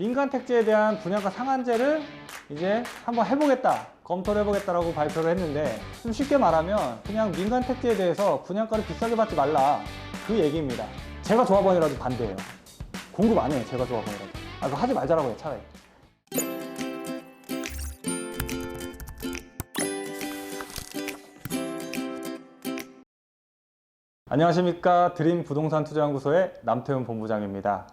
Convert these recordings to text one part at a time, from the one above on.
민간 택지에 대한 분양가 상한제를 이제 한번 해보겠다, 검토를 해보겠다라고 발표를 했는데, 좀 쉽게 말하면 그냥 민간 택지에 대해서 분양가를 비싸게 받지 말라, 그 얘기입니다. 제가 조합원이라도 반대해요. 공급 안 해요, 제가 조합원이라도. 그거 하지 말자라고 해요, 차라리. 안녕하십니까. 드림 부동산 투자연구소의 남태훈 본부장입니다.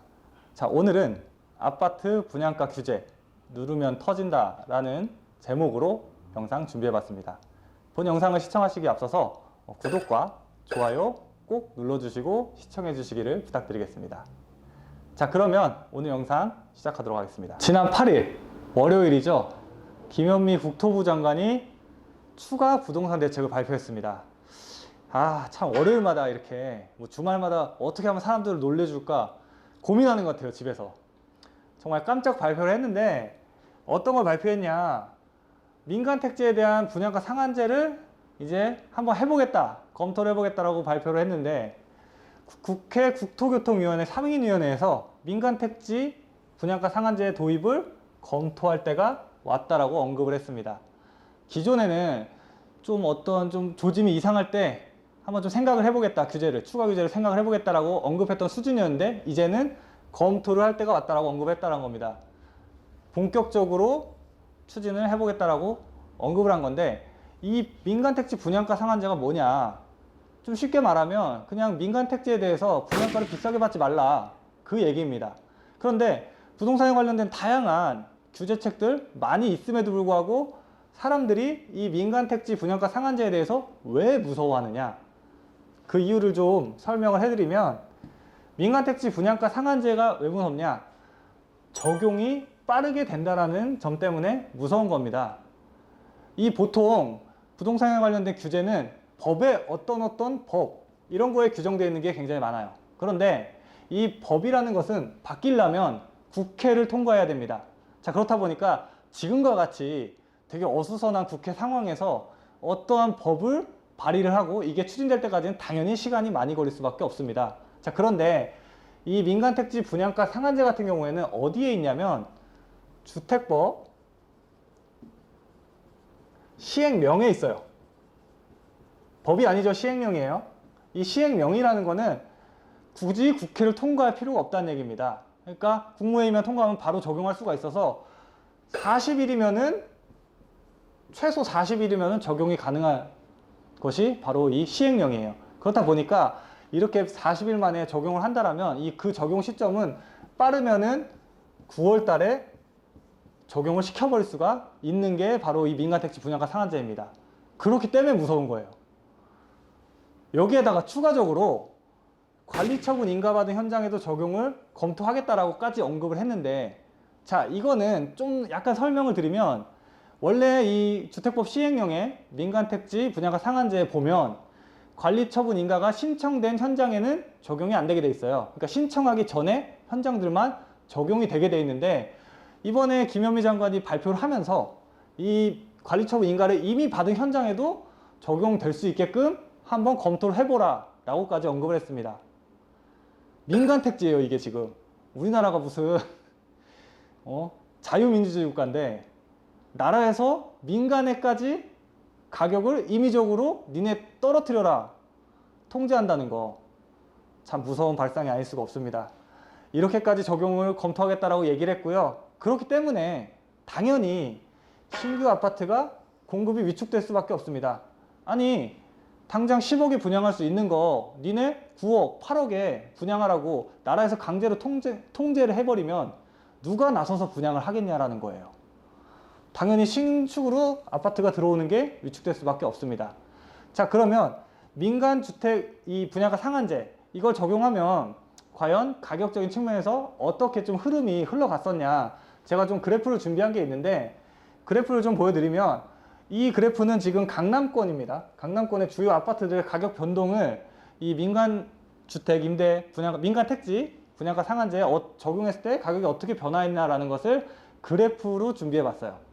자, 오늘은 아파트 분양가 규제 누르면 터진다 라는 제목으로 영상 준비해봤습니다. 본 영상을 시청하시기 앞서서 구독과 좋아요 꼭 눌러주시고 시청해주시기를 부탁드리겠습니다. 자, 그러면 오늘 영상 시작하도록 하겠습니다. 지난 8일 월요일이죠. 김현미 국토부 장관이 추가 부동산 대책을 발표했습니다. 참 월요일마다 이렇게 주말마다 어떻게 하면 사람들을 놀래줄까 고민하는 것 같아요, 집에서. 정말 깜짝 발표를 했는데, 어떤 걸 발표했냐, 민간 택지에 대한 분양가 상한제를 이제 한번 해보겠다, 검토를 해보겠다라고 발표를 했는데, 국회 국토교통위원회 상임위원회에서 민간 택지 분양가 상한제 도입을 검토할 때가 왔다라고 언급을 했습니다. 기존에는 좀 조짐이 이상할 때 한번 좀 생각을 해보겠다, 추가 규제를 생각을 해보겠다라고 언급했던 수준이었는데, 이제는 검토를 할 때가 왔다라고 언급했다는 겁니다. 본격적으로 추진을 해보겠다라고 언급을 한 건데, 이 민간 택지 분양가 상한제가 뭐냐, 좀 쉽게 말하면 그냥 민간 택지에 대해서 분양가를 비싸게 받지 말라, 그 얘기입니다. 그런데 부동산에 관련된 다양한 규제책들 많이 있음에도 불구하고 사람들이 이 민간 택지 분양가 상한제에 대해서 왜 무서워하느냐, 그 이유를 좀 설명을 해드리면, 민간 택지 분양가 상한제가 왜 무섭냐, 적용이 빠르게 된다는 점 때문에 무서운 겁니다. 이 보통 부동산에 관련된 규제는 법에 어떤 법 이런 거에 규정되어 있는 게 굉장히 많아요. 그런데 이 법이라는 것은 바뀌려면 국회를 통과해야 됩니다. 자, 그렇다 보니까 지금과 같이 되게 어수선한 국회 상황에서 어떠한 법을 발의를 하고 이게 추진될 때까지는 당연히 시간이 많이 걸릴 수밖에 없습니다. 자, 그런데 이 민간 택지 분양가 상한제 같은 경우에는 어디에 있냐면 주택법 시행령에 있어요. 법이 아니죠, 시행령이에요. 이 시행령이라는 거는 굳이 국회를 통과할 필요가 없다는 얘기입니다. 그러니까 국무회의만 통과하면 바로 적용할 수가 있어서 40일이면은 최소 40일이면은 적용이 가능한 것이 바로 이 시행령이에요. 그렇다 보니까 이렇게 40일 만에 적용을 한다라면 그 적용 시점은 빠르면은 9월 달에 적용을 시켜버릴 수가 있는 게 바로 이 민간택지 분양가 상한제입니다. 그렇기 때문에 무서운 거예요. 여기에다가 추가적으로 관리처분 인가받은 현장에도 적용을 검토하겠다라고까지 언급을 했는데, 자, 이거는 좀 약간 설명을 드리면, 원래 이 주택법 시행령에 민간택지 분양가 상한제에 보면 관리처분 인가가 신청된 현장에는 적용이 안 되게 돼 있어요. 그러니까 신청하기 전에 현장들만 적용이 되게 돼 있는데, 이번에 김현미 장관이 발표를 하면서 이 관리처분 인가를 이미 받은 현장에도 적용될 수 있게끔 한번 검토를 해보라 라고까지 언급을 했습니다. 민간택지예요, 이게 지금. 우리나라가 무슨 자유민주주의 국가인데 나라에서 민간에까지 가격을 임의적으로 니네 떨어뜨려라 통제한다는 거, 참 무서운 발상이 아닐 수가 없습니다. 이렇게까지 적용을 검토하겠다라고 얘기를 했고요. 그렇기 때문에 당연히 신규 아파트가 공급이 위축될 수밖에 없습니다. 아니, 당장 10억에 분양할 수 있는 거 니네 9억, 8억에 분양하라고 나라에서 강제로 통제를 해버리면 누가 나서서 분양을 하겠냐라는 거예요. 당연히 신축으로 아파트가 들어오는 게 위축될 수밖에 없습니다. 자, 그러면 민간주택 이 분양가 상한제 이걸 적용하면 과연 가격적인 측면에서 어떻게 좀 흐름이 흘러갔었냐, 제가 좀 그래프를 준비한 게 있는데, 그래프를 좀 보여드리면, 이 그래프는 지금 강남권입니다. 강남권의 주요 아파트들의 가격 변동을 이 민간주택 임대 분양가, 민간택지 분양가 상한제에 적용했을 때 가격이 어떻게 변화했냐라는 것을 그래프로 준비해 봤어요.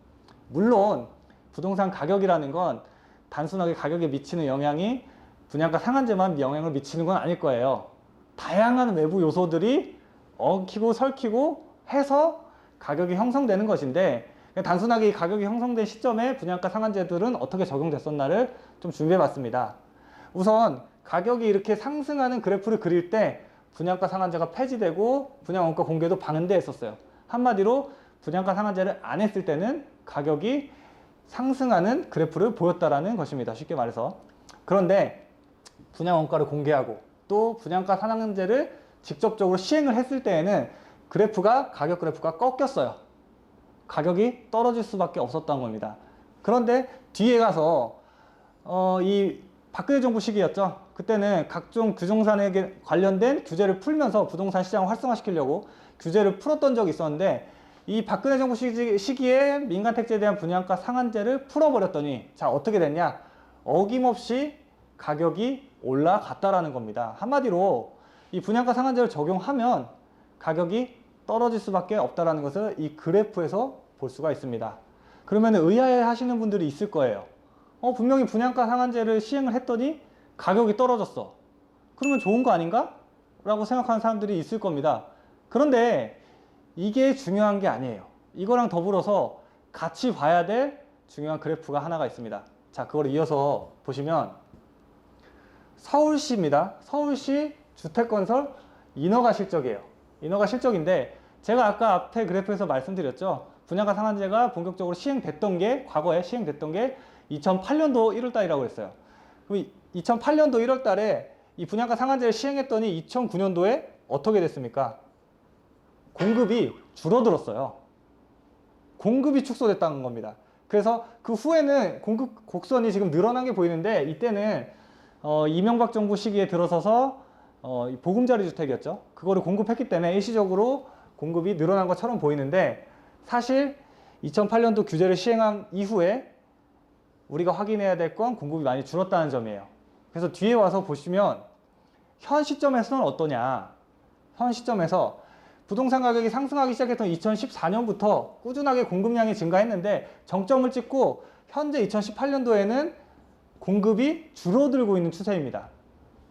물론 부동산 가격이라는 건 단순하게 가격에 미치는 영향이 분양가 상한제만 영향을 미치는 건 아닐 거예요. 다양한 외부 요소들이 엉키고 설키고 해서 가격이 형성되는 것인데, 단순하게 이 가격이 형성된 시점에 분양가 상한제들은 어떻게 적용됐었나를 좀 준비해 봤습니다. 우선 가격이 이렇게 상승하는 그래프를 그릴 때 분양가 상한제가 폐지되고 분양원가 공개도 반대했었어요. 한마디로 분양가 상한제를 안 했을 때는 가격이 상승하는 그래프를 보였다라는 것입니다. 쉽게 말해서. 그런데 분양원가를 공개하고 또 분양가 상한제를 직접적으로 시행을 했을 때에는 가격 그래프가 꺾였어요. 가격이 떨어질 수밖에 없었던 겁니다. 그런데 뒤에 가서 이 박근혜 정부 시기였죠. 그때는 각종 규정산에 관련된 규제를 풀면서 부동산 시장을 활성화시키려고 규제를 풀었던 적이 있었는데, 이 박근혜 정부 시기에 민간택지에 대한 분양가 상한제를 풀어버렸더니 자, 어떻게 됐냐? 어김없이 가격이 올라갔다라는 겁니다. 한마디로 이 분양가 상한제를 적용하면 가격이 떨어질 수밖에 없다는 것을 이 그래프에서 볼 수가 있습니다. 그러면 의아해 하시는 분들이 있을 거예요. 분명히 분양가 상한제를 시행을 했더니 가격이 떨어졌어. 그러면 좋은 거 아닌가? 라고 생각하는 사람들이 있을 겁니다. 그런데 이게 중요한 게 아니에요. 이거랑 더불어서 같이 봐야 될 중요한 그래프가 하나가 있습니다. 자, 그걸 이어서 보시면 서울시입니다. 서울시 주택건설 인허가 실적이에요. 인허가 실적인데, 제가 아까 앞에 그래프에서 말씀드렸죠. 분양가 상한제가 본격적으로 과거에 시행됐던 게 2008년도 1월달이라고 했어요. 그럼 2008년도 1월달에 이 분양가 상한제를 시행했더니 2009년도에 어떻게 됐습니까? 공급이 줄어들었어요. 공급이 축소됐다는 겁니다. 그래서 그 후에는 공급 곡선이 지금 늘어난 게 보이는데, 이때는 이명박 정부 시기에 들어서서 보금자리 주택이었죠. 그거를 공급했기 때문에 일시적으로 공급이 늘어난 것처럼 보이는데, 사실 2008년도 규제를 시행한 이후에 우리가 확인해야 될 건 공급이 많이 줄었다는 점이에요. 그래서 뒤에 와서 보시면 현 시점에서는 어떠냐? 현 시점에서 부동산 가격이 상승하기 시작했던 2014년부터 꾸준하게 공급량이 증가했는데, 정점을 찍고 현재 2018년도에는 공급이 줄어들고 있는 추세입니다.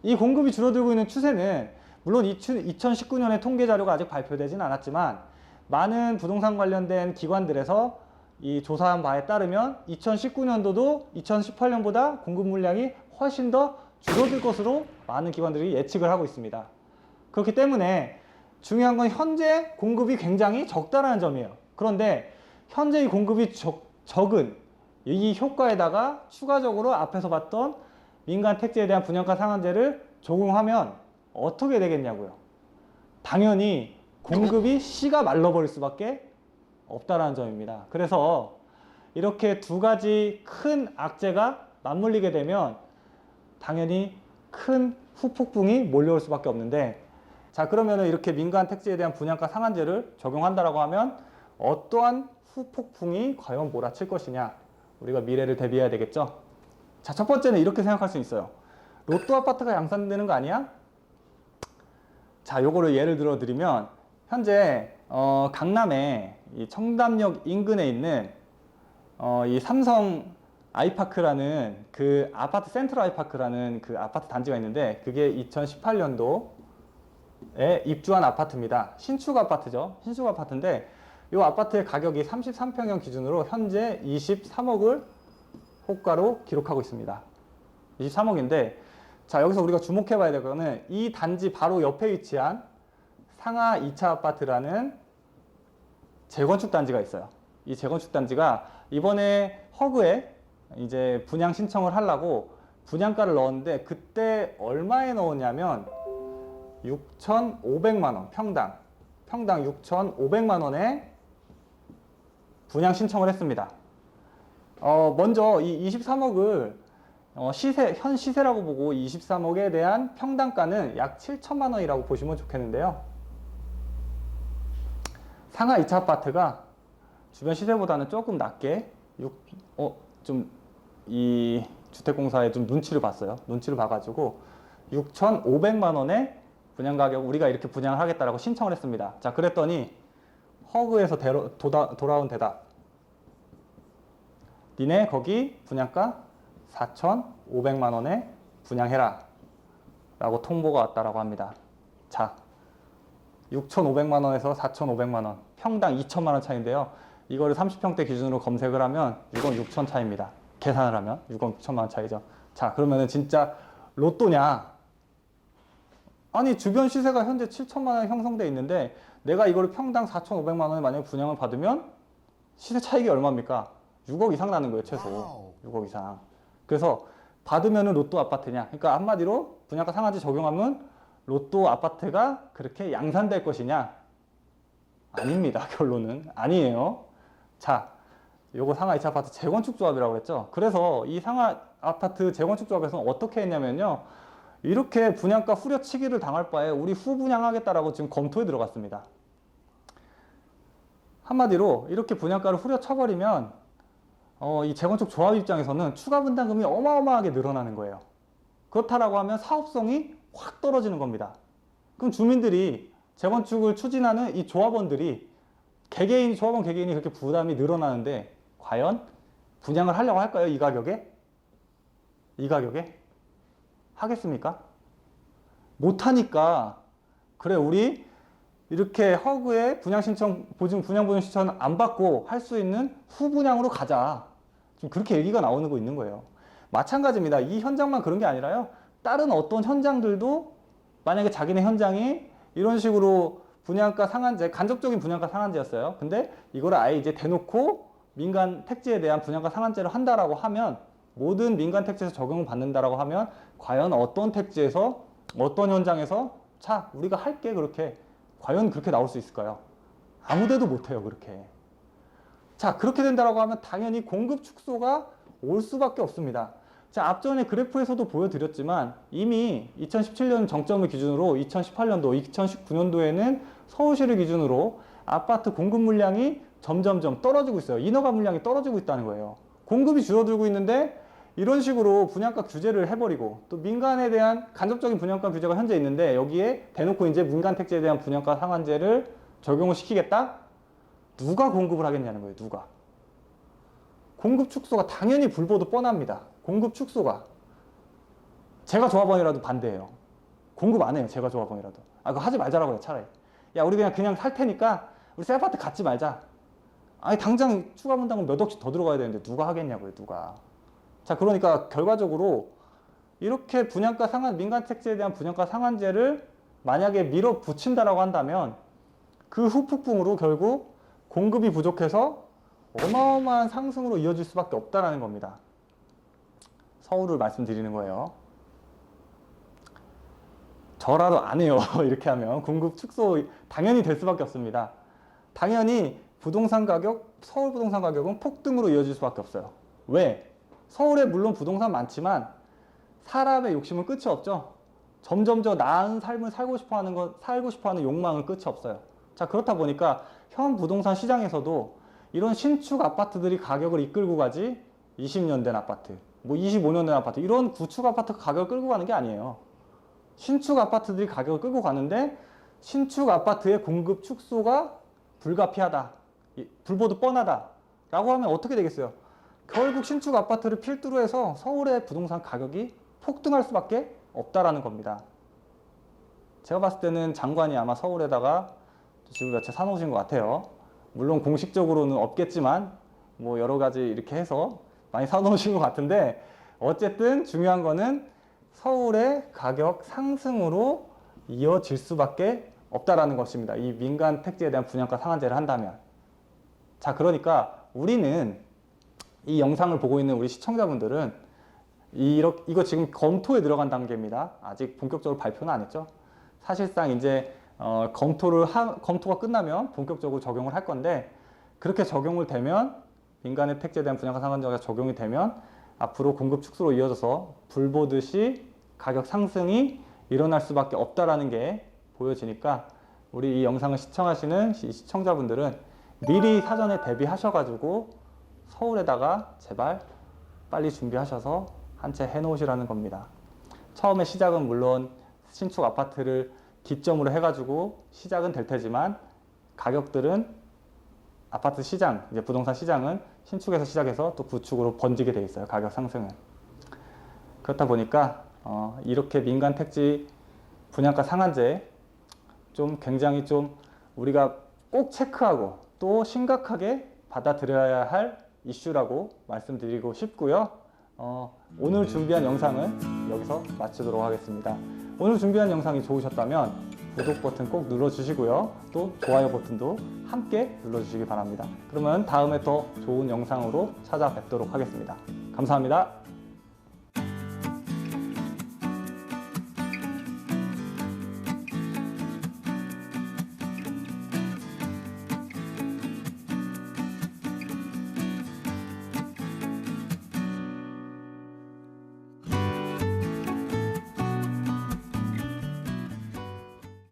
이 공급이 줄어들고 있는 추세는 물론 2019년에 통계 자료가 아직 발표되진 않았지만, 많은 부동산 관련된 기관들에서 이 조사한 바에 따르면 2019년도도 2018년보다 공급 물량이 훨씬 더 줄어들 것으로 많은 기관들이 예측을 하고 있습니다. 그렇기 때문에 중요한 건 현재 공급이 굉장히 적다라는 점이에요. 그런데 현재 이 공급이 적은 이 효과에다가 추가적으로 앞에서 봤던 민간 택지에 대한 분양가 상한제를 적용하면 어떻게 되겠냐고요. 당연히 공급이 씨가 말라버릴 수밖에 없다라는 점입니다. 그래서 이렇게 두 가지 큰 악재가 맞물리게 되면 당연히 큰 후폭풍이 몰려올 수밖에 없는데, 자, 그러면 이렇게 민간 택지에 대한 분양가 상한제를 적용한다라고 하면 어떠한 후폭풍이 과연 몰아칠 것이냐, 우리가 미래를 대비해야 되겠죠. 자, 첫 번째는 이렇게 생각할 수 있어요. 로또 아파트가 양산되는 거 아니야? 자, 요거를 예를 들어 드리면, 현재 강남에 이 청담역 인근에 있는 이 삼성 아이파크라는 그 아파트, 센트럴 아이파크라는 그 아파트 단지가 있는데, 그게 2018년도에 입주한 아파트입니다. 신축 아파트죠. 신축 아파트인데, 이 아파트의 가격이 33평형 기준으로 현재 23억을 호가로 기록하고 있습니다. 23억인데, 자, 여기서 우리가 주목해 봐야 될 거는 이 단지 바로 옆에 위치한 상하 2차 아파트라는 재건축 단지가 있어요. 이 재건축 단지가 이번에 허그에 이제 분양 신청을 하려고 분양가를 넣었는데, 그때 얼마에 넣었냐면 6,500만 원, 평당 6,500만 원에 분양 신청을 했습니다. 먼저 이 23억을 현 시세라고 보고 23억에 대한 평당가는 약 7천만 원이라고 보시면 좋겠는데요. 상하 2차 아파트가 주변 시세보다는 조금 낮게 이 주택공사에 좀 눈치를 봤어요. 눈치를 봐가지고 6,500만 원에 분양 가격, 우리가 이렇게 분양을 하겠다라고 신청을 했습니다. 자, 그랬더니 허그에서 돌아온 대답, 니네 거기 분양가 4,500만 원에 분양해라 라고 통보가 왔다라고 합니다. 자, 6,500만 원에서 4,500만 원, 평당 2천만 원 차이인데요. 이거를 30평대 기준으로 검색을 하면 6억 6천 차이입니다. 계산을 하면 6억 6천만 원 차이죠. 자, 그러면은 진짜 로또냐? 아니, 주변 시세가 현재 7천만 원 형성돼 있는데 내가 이거를 평당 4,500만 원에 만약에 분양을 받으면 시세 차익이 얼마입니까? 6억 이상 나는 거예요, 최소. 6억 이상. 그래서 받으면은 로또 아파트냐? 그러니까 한마디로 분양가 상한제 적용하면 로또 아파트가 그렇게 양산될 것이냐? 아닙니다. 결론은 아니에요. 자, 요거 상하 2차 아파트 재건축 조합이라고 그랬죠. 그래서 이 상하 아파트 재건축 조합에서는 어떻게 했냐면요, 이렇게 분양가 후려치기를 당할 바에 우리 후분양하겠다라고 지금 검토에 들어갔습니다. 한마디로 이렇게 분양가를 후려쳐버리면 이 재건축 조합 입장에서는 추가 분담금이 어마어마하게 늘어나는 거예요. 그렇다라고 하면 사업성이 확 떨어지는 겁니다. 그럼 주민들이 재건축을 추진하는 이 조합원들이 조합원 개개인이 그렇게 부담이 늘어나는데 과연 분양을 하려고 할까요? 이 가격에? 이 가격에? 하겠습니까? 못하니까, 그래, 우리 이렇게 허그에 분양 보증 신청 안 받고 할 수 있는 후분양으로 가자. 지금 그렇게 얘기가 나오는 거 있는 거예요. 마찬가지입니다. 이 현장만 그런 게 아니라요, 다른 어떤 현장들도 만약에 자기네 현장이 이런 식으로 분양가 상한제, 간접적인 분양가 상한제였어요. 근데 이거를 아예 이제 대놓고 민간 택지에 대한 분양가 상한제를 한다라고 하면, 모든 민간 택지에서 적용을 받는다라고 하면 과연 어떤 택지에서 어떤 현장에서 자, 우리가 할게, 그렇게 과연 그렇게 나올 수 있을까요? 아무데도 못해요, 그렇게. 자, 그렇게 된다라고 하면 당연히 공급 축소가 올 수밖에 없습니다. 자, 앞전에 그래프에서도 보여드렸지만 이미 2017년 정점을 기준으로 2018년도, 2019년도에는 서울시를 기준으로 아파트 공급 물량이 점점점 떨어지고 있어요. 인허가 물량이 떨어지고 있다는 거예요. 공급이 줄어들고 있는데 이런 식으로 분양가 규제를 해버리고, 또 민간에 대한 간접적인 분양가 규제가 현재 있는데 여기에 대놓고 이제 민간 택지에 대한 분양가 상한제를 적용을 시키겠다? 누가 공급을 하겠냐는 거예요, 누가. 공급 축소가 당연히 불보듯 뻔합니다. 공급 축소가. 제가 조합원이라도 반대해요. 공급 안 해요, 제가 조합원이라도. 아, 그거 하지 말자라고 해요, 차라리. 야, 우리 그냥 살 테니까 우리 새 아파트 갖지 말자. 아니, 당장 추가 분담금 몇 억씩 더 들어가야 되는데 누가 하겠냐고요, 누가. 자, 그러니까 결과적으로 이렇게 민간 택지에 대한 분양가 상한제를 만약에 밀어붙인다라고 한다면 그 후폭풍으로 결국 공급이 부족해서 어마어마한 상승으로 이어질 수밖에 없다라는 겁니다. 서울을 말씀드리는 거예요. 저라도 안 해요. 이렇게 하면 공급 축소 당연히 될 수밖에 없습니다. 당연히 서울 부동산 가격은 폭등으로 이어질 수밖에 없어요. 왜? 서울에 물론 부동산 많지만 사람의 욕심은 끝이 없죠. 점점 더 나은 삶을 살고 싶어 하는 욕망은 끝이 없어요. 자, 그렇다 보니까 현 부동산 시장에서도 이런 신축 아파트들이 가격을 이끌고 가지, 20년 된 아파트, 뭐 25년 된 아파트, 이런 구축 아파트가 가격을 끌고 가는 게 아니에요. 신축 아파트들이 가격을 끌고 가는데 신축 아파트의 공급 축소가 불가피하다, 불보듯 뻔하다 라고 하면 어떻게 되겠어요? 결국 신축 아파트를 필두로 해서 서울의 부동산 가격이 폭등할 수밖에 없다라는 겁니다. 제가 봤을 때는 장관이 아마 서울에다가 집을 몇 채 사놓으신 것 같아요. 물론 공식적으로는 없겠지만 뭐 여러 가지 이렇게 해서 많이 사놓으신 것 같은데, 어쨌든 중요한 거는 서울의 가격 상승으로 이어질 수밖에 없다라는 것입니다. 이 민간 택지에 대한 분양가 상한제를 한다면. 자, 그러니까 우리는 이 영상을 보고 있는 우리 시청자분들은 이거 지금 검토에 들어간 단계입니다. 아직 본격적으로 발표는 안 했죠. 사실상 이제 검토가 끝나면 본격적으로 적용을 할 건데, 그렇게 적용을 되면, 민간의 택지에 대한 분양가 상한제가 적용이 되면 앞으로 공급 축소로 이어져서 불보듯이 가격 상승이 일어날 수밖에 없다라는 게 보여지니까, 우리 이 영상을 시청하시는 시청자분들은 미리 사전에 대비하셔가지고 서울에다가 제발 빨리 준비하셔서 한 채 해놓으시라는 겁니다. 처음에 시작은 물론 신축 아파트를 기점으로 해가지고 시작은 될 테지만, 가격들은 아파트 시장, 이제 부동산 시장은 신축에서 시작해서 또 구축으로 번지게 돼 있어요, 가격 상승은. 그렇다 보니까 이렇게 민간 택지 분양가 상한제 좀 굉장히 좀 우리가 꼭 체크하고 또 심각하게 받아들여야 할 이슈라고 말씀드리고 싶고요. 오늘 준비한 영상은 여기서 마치도록 하겠습니다. 오늘 준비한 영상이 좋으셨다면 구독 버튼 꼭 눌러주시고요. 또 좋아요 버튼도 함께 눌러주시기 바랍니다. 그러면 다음에 더 좋은 영상으로 찾아뵙도록 하겠습니다. 감사합니다.